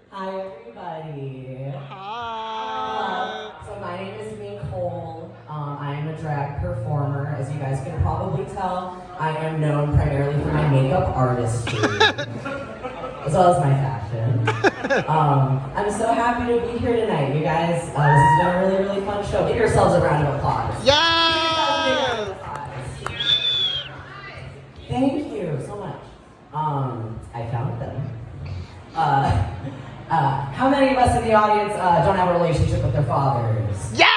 Hi, everybody. Hi. So my name is Mink Hole. I am a drag performer. As you guys can probably tell, I am known primarily for my makeup artistry, as well as my fashion. I'm so happy to be here tonight, you guys. This has been a really, really fun show. Give yourselves a round of applause. Yeah. Thank you so much. I found them. How many of us in the audience don't have a relationship with their fathers? Yes!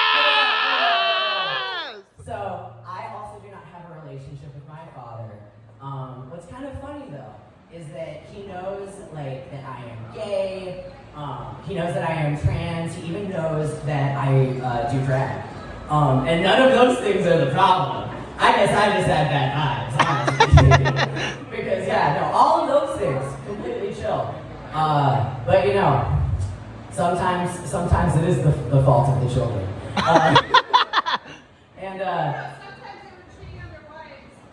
So, I also do not have a relationship with my father. What's kind of funny though, is that he knows like that I am gay, he knows that I am trans, he even knows that I do drag. And none of those things are the problem. I guess I just had bad vibes, honestly. Because yeah, no, all of those things, completely chill. But you know, sometimes it is the fault of the children.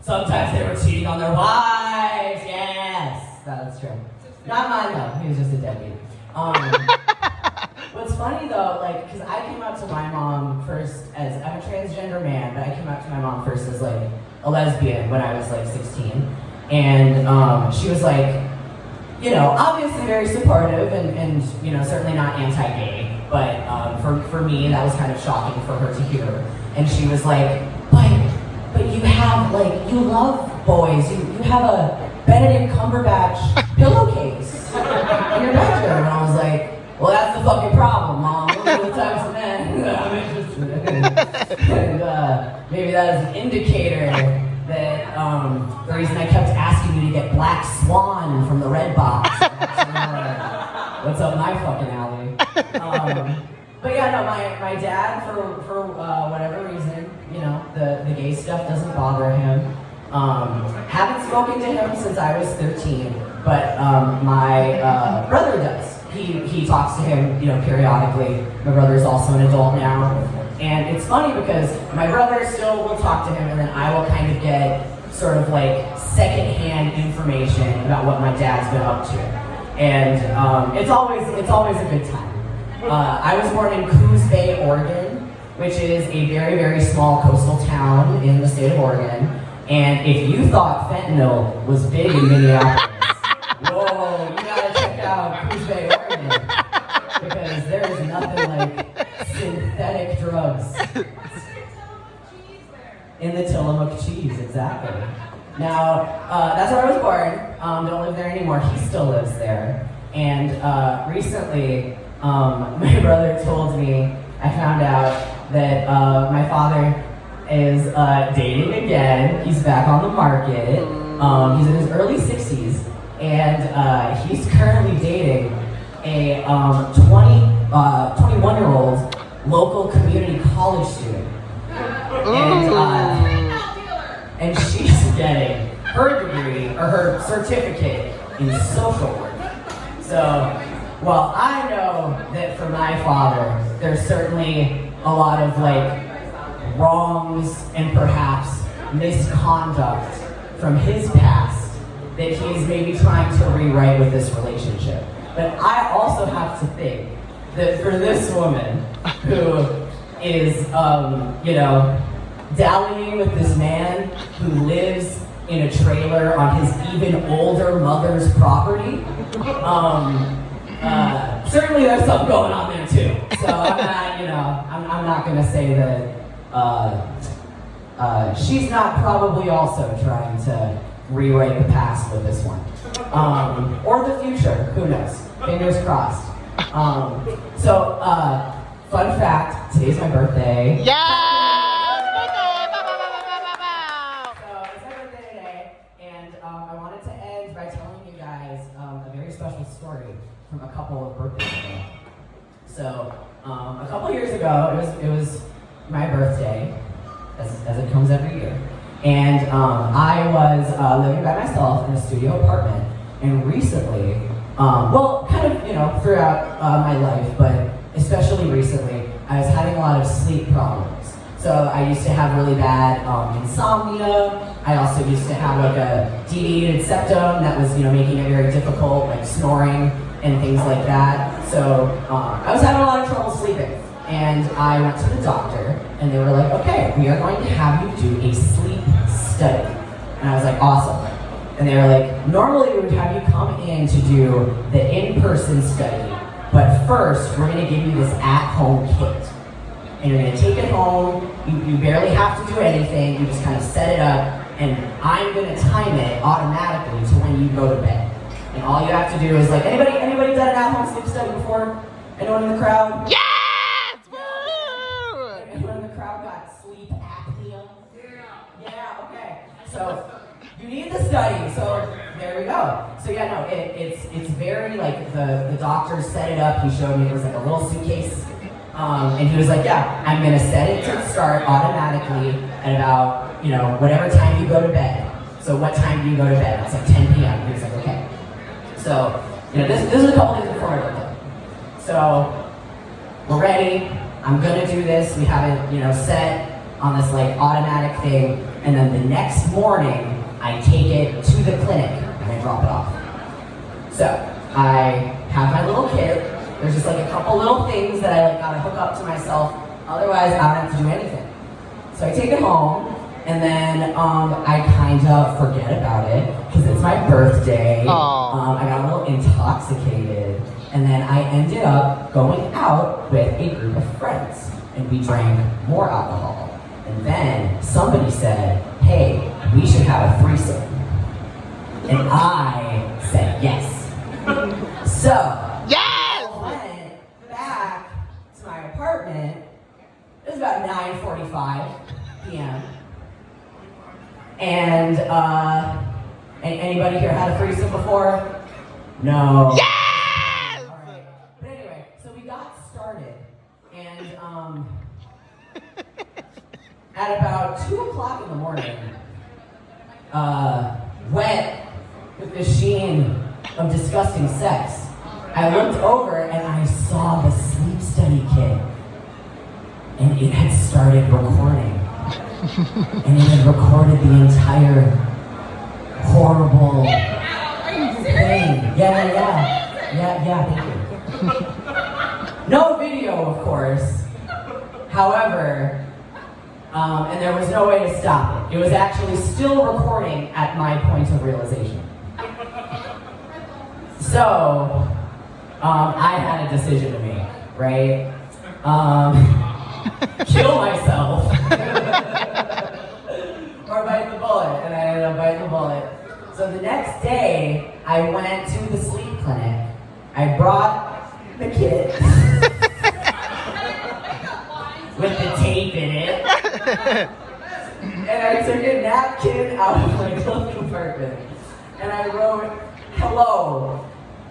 Sometimes they were cheating on their wives. Yes, that's true. Not mine though. He was just a deadbeat. What's funny though, like, because I came out to my mom first as, I'm a transgender man, but I came out to my mom first as like a lesbian when I was like 16, and she was like, you know, obviously very supportive and you know, certainly not anti-gay, but for me that was kind of shocking for her to hear. And she was like, but you have like, you love boys, you have a Benedict Cumberbatch pillowcase in your bedroom. And I was like, well, that's the fucking problem, Mom. Those are the types of men I'm interested in. And maybe that is an indicator that the reason I kept asking you to get Black Swan from the Red Box. What's up my fucking alley? But yeah, no, my dad, for whatever reason, you know, the gay stuff doesn't bother him. Haven't spoken to him since I was 13, but my brother does. He talks to him, you know, periodically. My brother's also an adult now. And it's funny because my brother still will talk to him, and then I will kind of get sort of like secondhand information about what my dad's been up to. And it's always a good time. I was born in Coos Bay, Oregon, which is a very, very small coastal town in the state of Oregon. And if you thought fentanyl was big in Minneapolis, whoa, you gotta check out Coos Bay, Oregon, because there is nothing like synthetic drugs. In the Tillamook cheese, exactly. Now, that's where I was born. Don't live there anymore. He still lives there. And recently, my brother told me, I found out that my father is dating again. He's back on the market. He's in his early 60s, and he's currently dating a 21-year-old local community college student. And she's getting her degree, or her certificate in social work. So, while I know that for my father, there's certainly a lot of like wrongs and perhaps misconduct from his past that he's maybe trying to rewrite with this relationship. But I also have to think that for this woman who is, you know, dallying with this man who lives in a trailer on his even older mother's property, certainly there's something going on there too. So I'm not, you know, I'm not gonna say that she's not probably also trying to rewrite the past with this one. Or the future, who knows? Fingers crossed. So, fun fact, today's my birthday. Yeah! So, it's my birthday today, and I wanted to end by telling you guys a very special story from a couple of birthdays ago. So, a couple years ago, it was my birthday, as it comes every year. And I was living by myself in a studio apartment, and recently, well, kind of, you know, throughout my life, but especially recently, I was having a lot of sleep problems. So I used to have really bad insomnia. I also used to have like a deviated septum that was, you know, making it very difficult, like snoring and things like that. So I was having a lot of trouble sleeping. And I went to the doctor, and they were like, okay, we are going to have you do a sleep study. And I was like, awesome. And they were like, normally we would have you come in to do the in-person study, but first we're going to give you this at-home kit. And you're going to take it home, you barely have to do anything, you just kind of set it up, and I'm going to time it automatically to when you go to bed. And all you have to do is like, anybody done an at-home sleep study before? Anyone in the crowd? Yes! Anyone in the crowd got sleep apnea? Yeah, okay. So you need the study, so there we go. So yeah, no, it's very like the doctor set it up. He showed me it was like a little suitcase. And he was like, yeah, I'm gonna set it to start automatically at about, you know, whatever time you go to bed. So what time do you go to bed? It's like 10 p.m. He was like, okay. So, you know, this is a couple days before I go to bed. So we're ready. I'm gonna do this. We have it, you know, set on this like automatic thing. And then the next morning, I take it to the clinic and I drop it off. So I have my little kit. There's just like a couple little things that I like gotta hook up to myself. Otherwise, I don't have to do anything. So I take it home, and then I kind of forget about it because it's my birthday. I got a little intoxicated, and then I ended up going out with a group of friends, and we drank more alcohol. And then somebody said, "Hey, we should have a threesome," and I said yes. So. Back to my apartment. It was about 9:45 p.m. And anybody here had a threesome before? No. Yes! All right. But anyway, so we got started, and at about 2 o'clock in the morning, wet with the sheen of disgusting sex, I looked over and I saw the sleep study kit, and it had started recording, and it had recorded the entire horrible thing. Yeah, thank you. No video, of course. However, and there was no way to stop it. It was actually still recording at my point of realization. So, I had a decision to make, right? Kill myself or bite the bullet, and I ended up biting the bullet. So the next day, I went to the sleep clinic. I brought the kit with the tape in it, and I took a napkin out of my glove compartment, and I wrote, "Hello.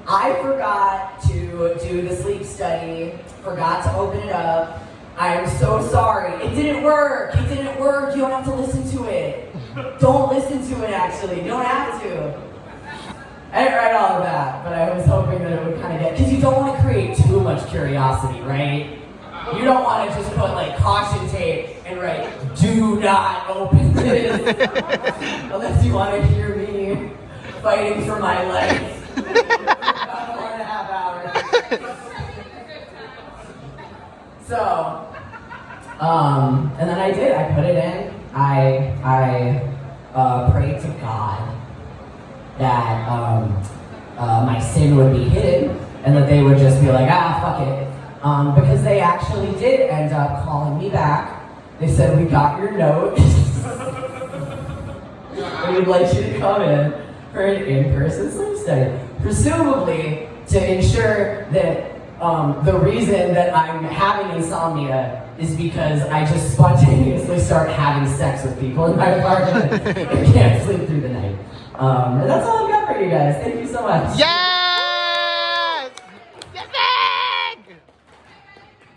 I forgot to do the sleep study, forgot to open it up. I'm so sorry. It didn't work. You don't have to listen to it. Don't listen to it, actually. You don't have to." I didn't write all of that, but I was hoping that it would kind of get, because you don't want to create too much curiosity, right? You don't want to just put like caution tape and write, "Do not open this," unless you want to hear me fighting for my life. About 4.5 hours. So, and then I did. I put it in. I prayed to God that my sin would be hidden and that they would just be like, fuck it. Because they actually did end up calling me back. They said, "We got your note. We would like you to come in for an in-person sleep study." Presumably to ensure that the reason that I'm having insomnia is because I just spontaneously start having sex with people in my apartment and can't sleep through the night. And that's all I've got for you guys. Thank you so much. Yeah!